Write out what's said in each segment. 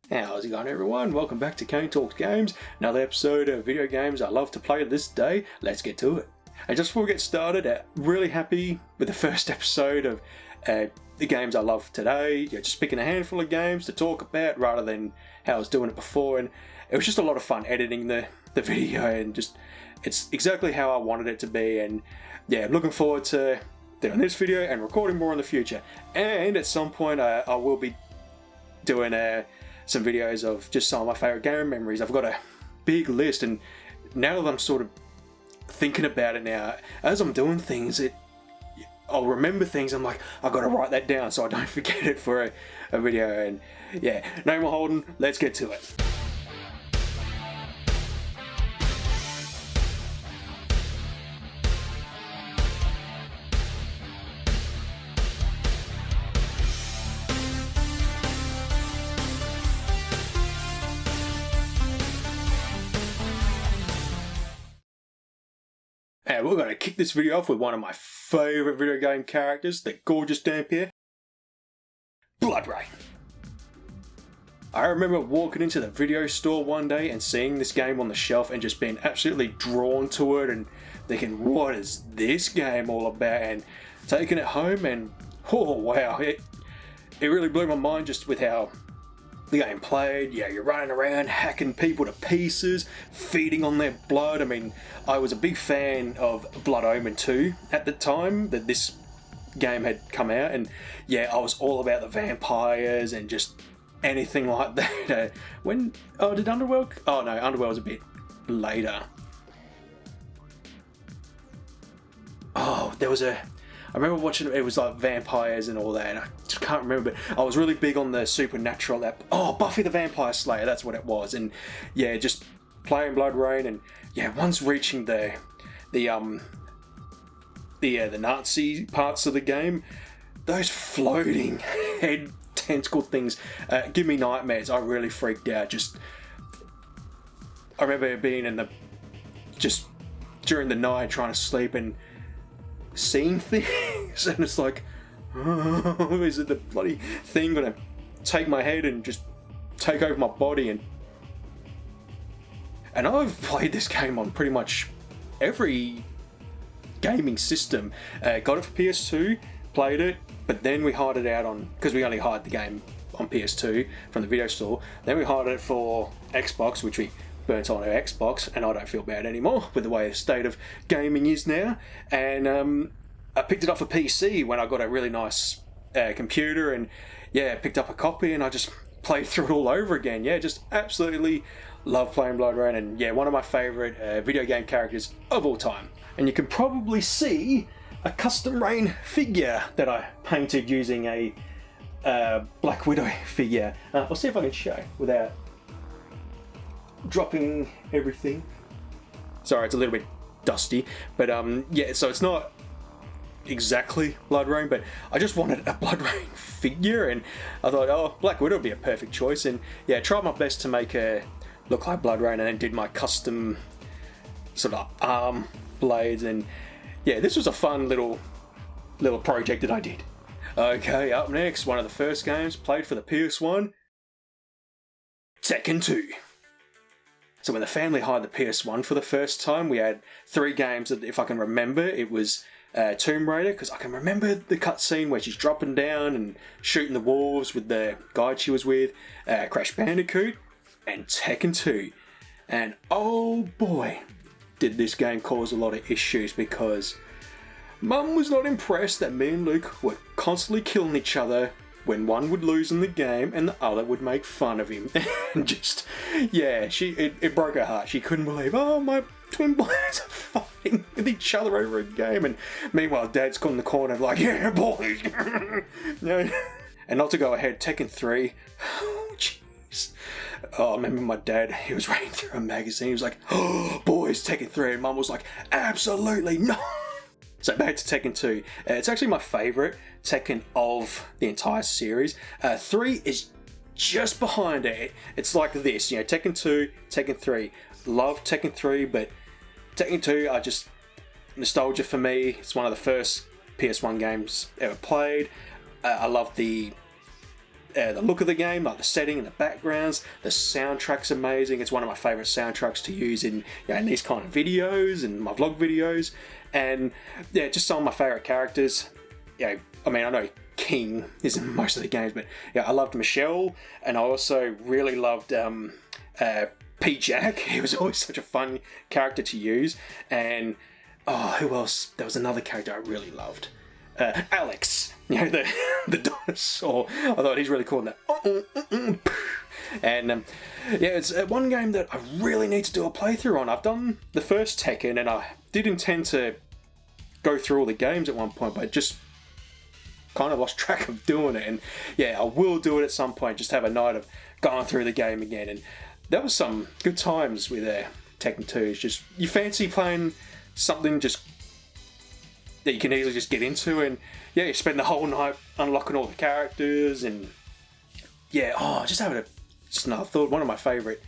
How's it going, everyone? Welcome back to Kayne Talks Games, another episode of video games I love to play this day. Let's get to it. And just before we get started, really happy with the first episode of the games I love today. Just picking a handful of games to talk about rather than how I was doing it before. And it was just a lot of fun editing the video, and just it's exactly how I wanted it to be. And yeah, I'm looking forward to doing this video and recording more in the future. And at some point, I will be doing some videos of just some of my favourite game memories. I've got a big list, and now that I'm sort of thinking about it now, as I'm doing things, I'll remember things. I'm like, I've got to write that down so I don't forget it for a video. And yeah, no more holding, let's get to it. And we're going to kick this video off with one of my favourite video game characters, the gorgeous Dampier, BloodRayne. I remember walking into the video store one day and seeing this game on the shelf and just being absolutely drawn to it and thinking, what is this game all about? And taking it home, and oh wow, it really blew my mind just with how the game played. Yeah, you're running around, hacking people to pieces, feeding on their blood. I mean, I was a big fan of Blood Omen 2 at the time that this game had come out, and yeah, I was all about the vampires and just anything like that. Did Underworld? Oh no, Underworld was a bit later. Oh, I remember watching it was like vampires and all that, and I just can't remember, but I was really big on the supernatural Buffy the Vampire Slayer, that's what it was. And yeah, just playing BloodRayne, and yeah, once reaching the Nazi parts of the game, those floating head tentacle things give me nightmares. I really freaked out. I remember being just during the night trying to sleep and seeing things, and it's like, oh, is it the bloody thing gonna take my head and just take over my body? And I've played this game on pretty much every gaming system. Got it for PS2, played it, but then we hired it out because we only hired the game on PS2 from the video store. Then we hired it for Xbox, which we burnt on our Xbox, and I don't feel bad anymore with the way the state of gaming is now. And I picked it up for PC when I got a really nice computer, and yeah, picked up a copy, and I just played through it all over again. Yeah, just absolutely love playing BloodRayne, and yeah, one of my favourite video game characters of all time. And you can probably see a custom Rayne figure that I painted using a Black Widow figure. I'll see if I can show without dropping everything. Sorry, it's a little bit dusty, but yeah, so it's not exactly BloodRayne, but I just wanted a BloodRayne figure, and I thought, oh, Black Widow would be a perfect choice. And yeah, tried my best to make her look like BloodRayne, and then did my custom sort of arm blades. And yeah, this was a fun little project that I did. Okay, up next, one of the first games played for the PS1, Tekken 2. So when the family hired the PS1 for the first time, we had 3 games that, if I can remember, it was Tomb Raider, because I can remember the cutscene where she's dropping down and shooting the wolves with the guide she was with, Crash Bandicoot, and Tekken 2. And oh boy, did this game cause a lot of issues, because Mum was not impressed that me and Luke were constantly killing each other when one would lose in the game and the other would make fun of him. And just, yeah, it broke her heart. She couldn't believe, oh, my twin boys are fighting with each other over a game. And meanwhile, Dad's in the corner like, yeah, boys. No. And not to go ahead, Tekken 3. Oh, jeez. Oh, I remember my dad, he was reading through a magazine. He was like, oh, boys, Tekken 3. And Mum was like, absolutely not. So back to Tekken 2. It's actually my favourite Tekken of the entire series. 3 is just behind it. It's like this, Tekken 2, Tekken 3. Love Tekken 3, but Tekken 2, nostalgia for me. It's one of the first PS1 games ever played. I love the the look of the game, like the setting and the backgrounds. The soundtrack's amazing. It's one of my favourite soundtracks to use in, in these kind of videos and my vlog videos. And yeah, just some of my favourite characters. I know King is in most of the games, but I loved Michelle, and I also really loved P. Jack. He was always such a fun character to use. And who else? There was another character I really loved. Alex, the dinosaur. I thought he's really cool in that. And it's one game that I really need to do a playthrough on. I've done the first Tekken, and I did intend to go through all the games at one point, but I just kind of lost track of doing it. And I will do it at some point. Just have a night of going through the game again. And that was some good times with Tekken 2. It's just, you fancy playing something just that you can easily just get into, and you spend the whole night unlocking all the characters, and just having just another thought. One of my favourite.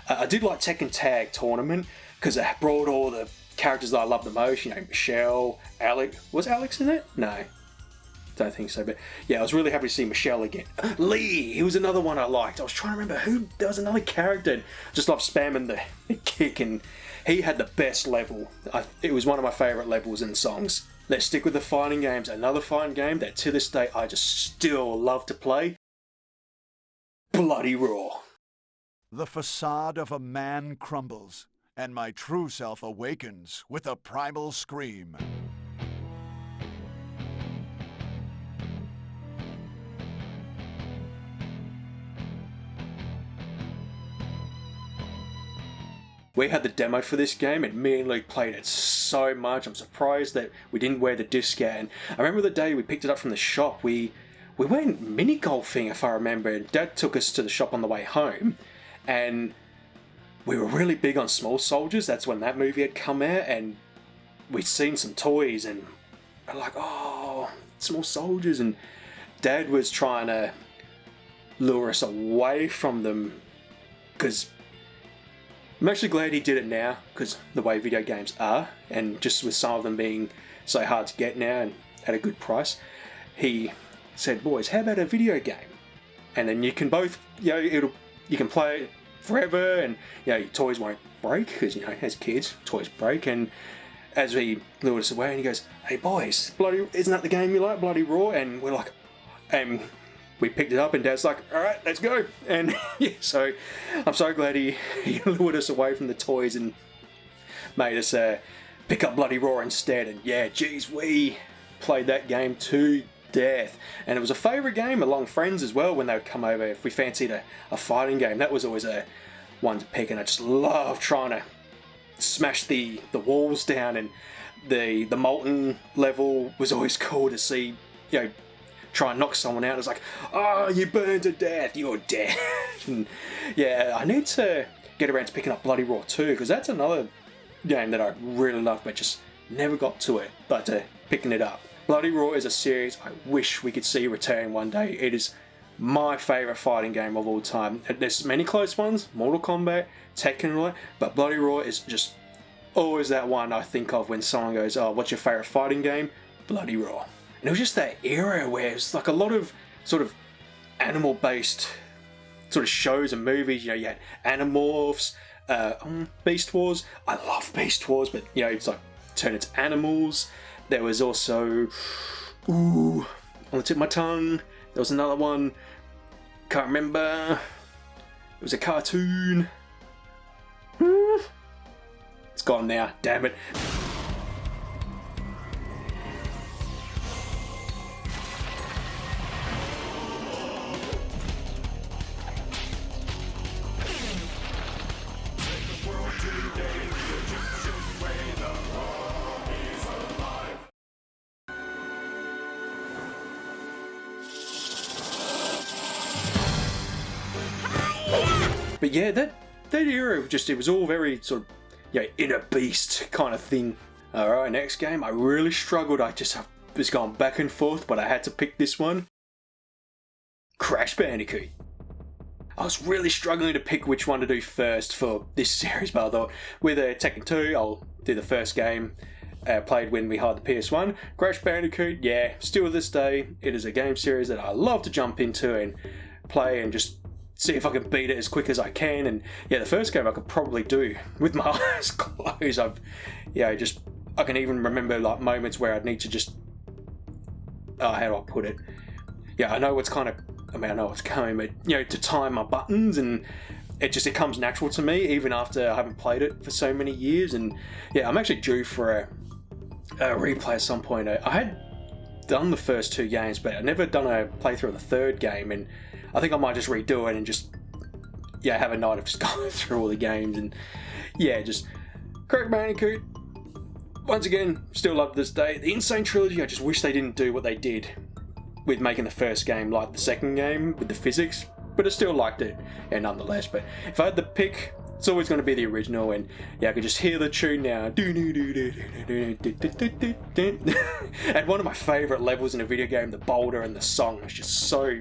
I did like Tekken Tag Tournament because it brought all the characters that I love the most. Michelle, Alex. Was Alex in it? No, don't think so. But I was really happy to see Michelle again. Lee, he was another one I liked. I was trying to remember who. There was another character. Just loved spamming the kick, and he had the best level. It was one of my favourite levels in songs. Let's stick with the fighting games. Another fighting game that to this day I just still love to play. Bloody Raw. The facade of a man crumbles, and my true self awakens with a primal scream. We had the demo for this game, and me and Luke played it so much. I'm surprised that we didn't wear the disc out. And I remember the day we picked it up from the shop, we went mini golfing, if I remember, and Dad took us to the shop on the way home, and we were really big on Small Soldiers. That's when that movie had come out, and we'd seen some toys, and we're like, oh, Small Soldiers, and Dad was trying to lure us away from them, because I'm actually glad he did it now, because the way video games are, and just with some of them being so hard to get now and at a good price, he said, boys, how about a video game? And then you can both, you can play it forever, and your toys won't break, because as kids, toys break. And as he lured us away, and he goes, hey boys, isn't that the game you like, Bloody Raw? And we're like, we picked it up, and Dad's like, all right, let's go. And so I'm so glad he lured us away from the toys and made us pick up Bloody Raw instead. And geez, we played that game to death. And it was a favourite game among friends as well when they would come over. If we fancied a fighting game, that was always a one to pick. And I just loved trying to smash the walls down. And the molten level was always cool to see, try and knock someone out. It's like, oh, you burned to death, you're dead. And I need to get around to picking up Bloody Raw 2, because that's another game that I really love, but just never got to it, but picking it up. Bloody Raw is a series I wish we could see return one day. It is my favourite fighting game of all time. There's many close ones, Mortal Kombat, Tekken and all that, but Bloody Raw is just always that one I think of when someone goes, oh, what's your favourite fighting game? Bloody Raw. And it was just that era where it was like a lot of sort of animal-based sort of shows and movies. You had Animorphs, Beast Wars. I love Beast Wars, but it's like turn into animals. There was also, on the tip of my tongue, there was another one. Can't remember. It was a cartoon. It's gone now. Damn it. But that era, it was all very sort of, inner beast kind of thing. Alright, next game. I really struggled. I just was going back and forth, but I had to pick this one. Crash Bandicoot. I was really struggling to pick which one to do first for this series, but I thought with Tekken 2, I'll do the first game. played when we had the PS1. Crash Bandicoot, yeah, still to this day, it is a game series that I love to jump into and play and just see if I can beat it as quick as I can. And yeah, the first game I could probably do with my eyes closed. I can even remember like moments where I'd need to just, how do I put it? Yeah, I know what's kind of, I know what's coming, but to time my buttons, and it comes natural to me even after I haven't played it for so many years. And yeah, I'm actually due for a replay at some point. I had done the first 2 games, but I've never done a playthrough of the 3rd game, and I think I might just redo it and just have a night of just going through all the games. And yeah, just Crash Bandicoot, once again, still love this day. The Insane Trilogy, I just wish they didn't do what they did with making the first game like the second game with the physics, but I still liked it, nonetheless. But if I had to pick, it's always going to be the original. And yeah, I could just hear the tune now. And one of my favourite levels in a video game, the boulder and the song, is just so,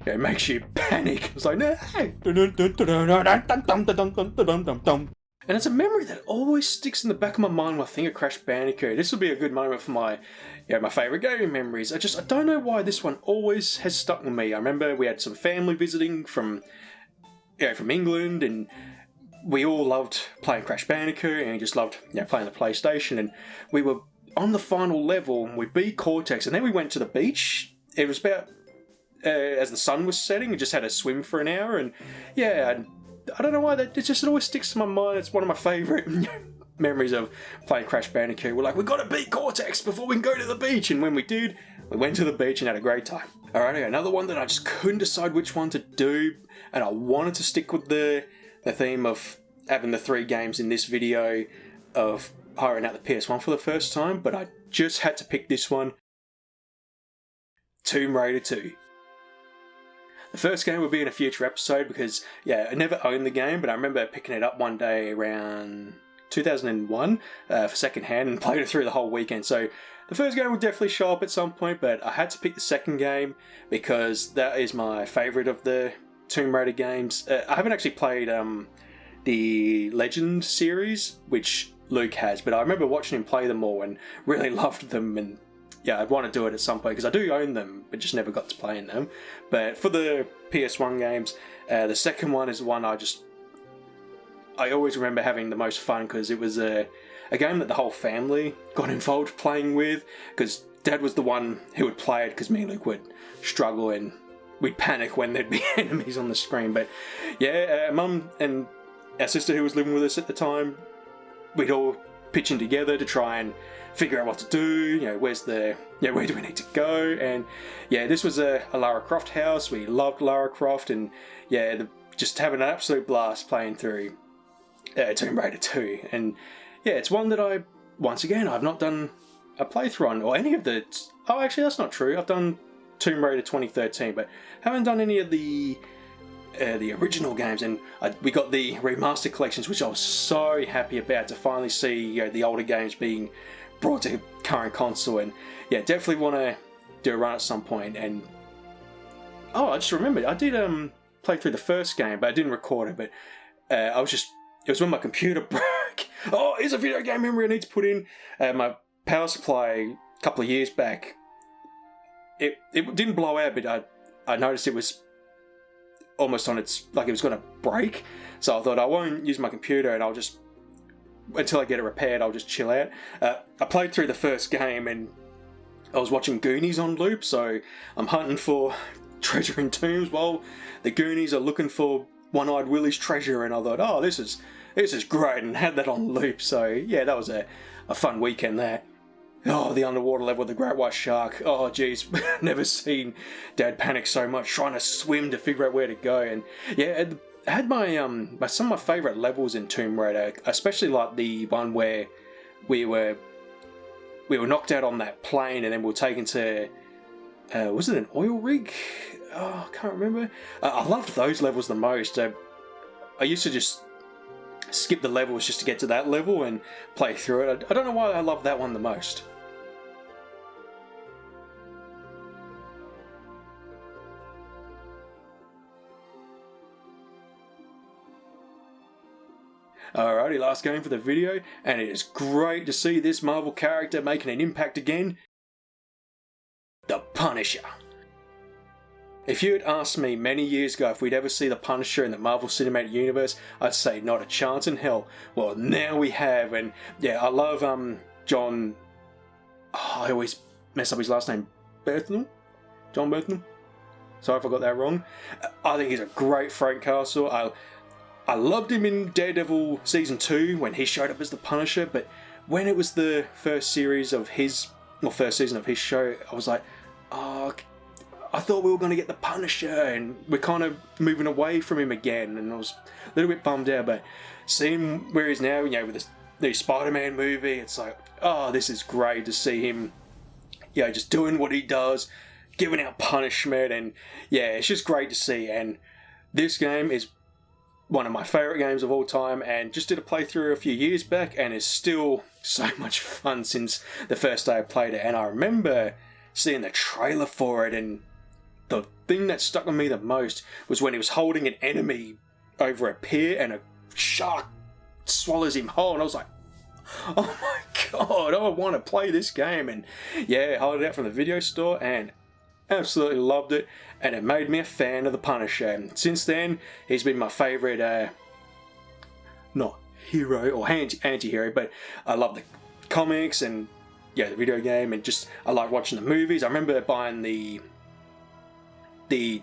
it makes you panic. It's like, no. And it's a memory that always sticks in the back of my mind when I think of Crash Bandicoot. This would be a good moment for my favourite gaming memories. I don't know why this one always has stuck with me. I remember we had some family visiting from England, and we all loved playing Crash Bandicoot, and we just loved playing the PlayStation. And we were on the final level, and we beat Cortex, and then we went to the beach. It was about as the sun was setting. We just had a swim for an hour, and I don't know why it always sticks to my mind. It's one of my favourite memories of playing Crash Bandicoot. We're like, we've got to beat Cortex before we can go to the beach. And when we did, we went to the beach and had a great time. Alright, another one that I just couldn't decide which one to do, and I wanted to stick with the theme of having the 3 games in this video of hiring out the PS1 for the first time, but I just had to pick this one. Tomb Raider 2. The first game will be in a future episode because, I never owned the game, but I remember picking it up one day around 2001 for second hand and played it through the whole weekend. So the first game will definitely show up at some point, but I had to pick the second game because that is my favourite of the Tomb Raider games. I haven't actually played the Legend series, which Luke has, but I remember watching him play them all and really loved them. And I'd want to do it at some point because I do own them, but just never got to play in them. But for the PS1 games, the second one is the one I always remember having the most fun because it was a game that the whole family got involved playing with, because Dad was the one who would play it because me and Luke would struggle and we'd panic when there'd be enemies on the screen. But Mum and our sister who was living with us at the time, we'd all pitch in together to try and figure out what to do, where do we need to go. And this was a Lara Croft house. We loved Lara Croft, and just having an absolute blast playing through Tomb Raider 2. And it's one that I've not done a playthrough on, or any of the, actually that's not true, I've done Tomb Raider 2013, but haven't done any of the original games. And we got the remaster collections, which I was so happy about to finally see the older games being brought to current console. And definitely want to do a run at some point. And I just remembered I did play through the first game, but I didn't record it. But it was when my computer broke. Here's a video game memory I need to put in. My power supply a couple of years back, it didn't blow out, but I noticed it was almost on its, like it was going to break. So I thought I won't use my computer, and I'll just, until I get it repaired, I'll just chill out. I played through the first game, and I was watching Goonies on loop, so I'm hunting for treasure in tombs while the Goonies are looking for One-Eyed Willie's treasure. And I thought, this is great, and had that on loop. So that was a fun weekend there. The underwater level with the great white shark. Geez, never seen Dad panic so much trying to swim to figure out where to go. And it had some of my favourite levels in Tomb Raider, especially like the one where we were knocked out on that plane, and then we were taken to was it an oil rig? I can't remember. I loved those levels the most. I used to just skip the levels just to get to that level and play through it. I don't know why I love that one the most. Alrighty, last game for the video, and it is great to see this Marvel character making an impact again. The Punisher. If you had asked me many years ago if we'd ever see the Punisher in the Marvel Cinematic Universe, I'd say not a chance in hell. Well, now we have, and yeah, I love John... Oh, I always mess up his last name. Berthnell? John Berthnell? Sorry if I got that wrong. I think he's a great Frank Castle. I loved him in Daredevil Season 2 when he showed up as the Punisher, but when it was the first season of his show, I was like, oh, I thought we were going to get the Punisher, and we're kind of moving away from him again, and I was a little bit bummed out, but seeing where he's now, with this new Spider-Man movie, it's like, oh, this is great to see him, just doing what he does, giving out punishment, and yeah, it's just great to see. And this game is one of my favourite games of all time, and just did a playthrough a few years back, and is still so much fun since the first day I played it. And I remember seeing the trailer for it, and the thing that stuck with me the most was when he was holding an enemy over a pier and a shark swallows him whole, and I was like, oh my god, I want to play this game. And yeah, I held it out from the video store and absolutely loved it, and it made me a fan of the Punisher. And since then, he's been my favourite, not hero or anti-hero, but I love the comics and the video game, and just I like watching the movies. I remember buying the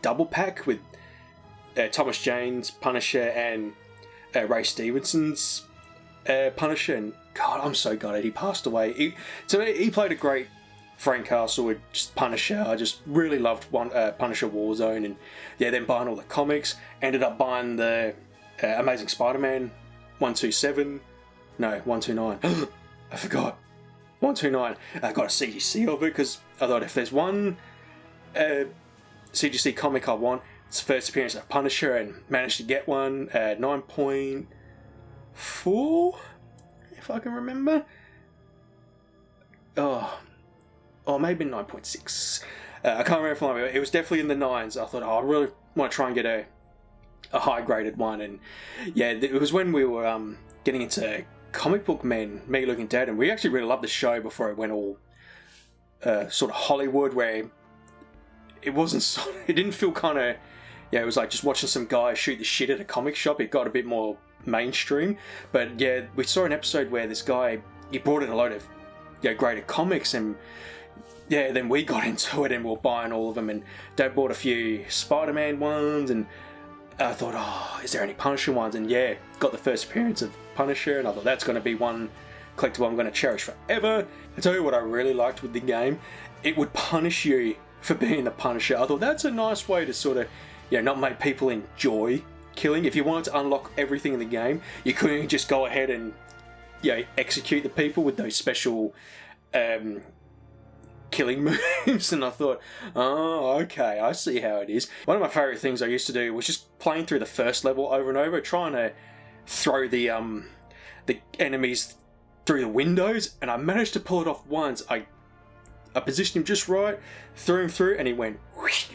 double pack with Thomas Jane's Punisher and Ray Stevenson's Punisher, and God, I'm so gutted he passed away. To me, he played a great Frank Castle with just Punisher. I just really loved Punisher Warzone, and then buying all the comics. Ended up buying the Amazing Spider-Man 129. I forgot. 129. I got a CGC of it because I thought if there's one CGC comic I want, it's the first appearance of Punisher, and managed to get one at 9.4, if I can remember. Or maybe 9.6. I can't remember. It was definitely in the 9s. I thought, I really want to try and get a high graded one. And yeah, it was when we were getting into comic book men, me, Luke, and Dad, and we actually really loved the show before it went all sort of Hollywood, where it wasn't. It didn't feel kind of. It was like just watching some guy shoot the shit at a comic shop. It got a bit more mainstream. But yeah, we saw an episode where this guy, he brought in a load of graded comics, and then we got into it and we were buying all of them, and Dad bought a few Spider-Man ones, and I thought, is there any Punisher ones? And got the first appearance of Punisher, and I thought that's going to be one collectible I'm going to cherish forever. I tell you what I really liked with the game, it would punish you for being the Punisher. I thought that's a nice way to sort of not make people enjoy killing. If you wanted to unlock everything in the game, you couldn't just go ahead and execute the people with those special killing moves. And I thought, okay, I see how it is. One of my favourite things I used to do was just playing through the first level over and over, trying to throw the enemies through the windows, and I managed to pull it off once. I positioned him just right, threw him through, and he went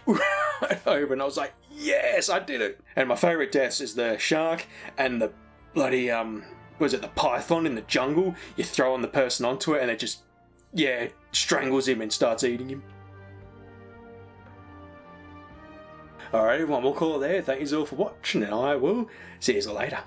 right over, and I was like, yes, I did it. And my favourite deaths is the shark and the bloody the python in the jungle. You throw on the person onto it, and it just strangles him and starts eating him. Alright everyone, we'll call it there. Thank you all for watching, and I will see you later.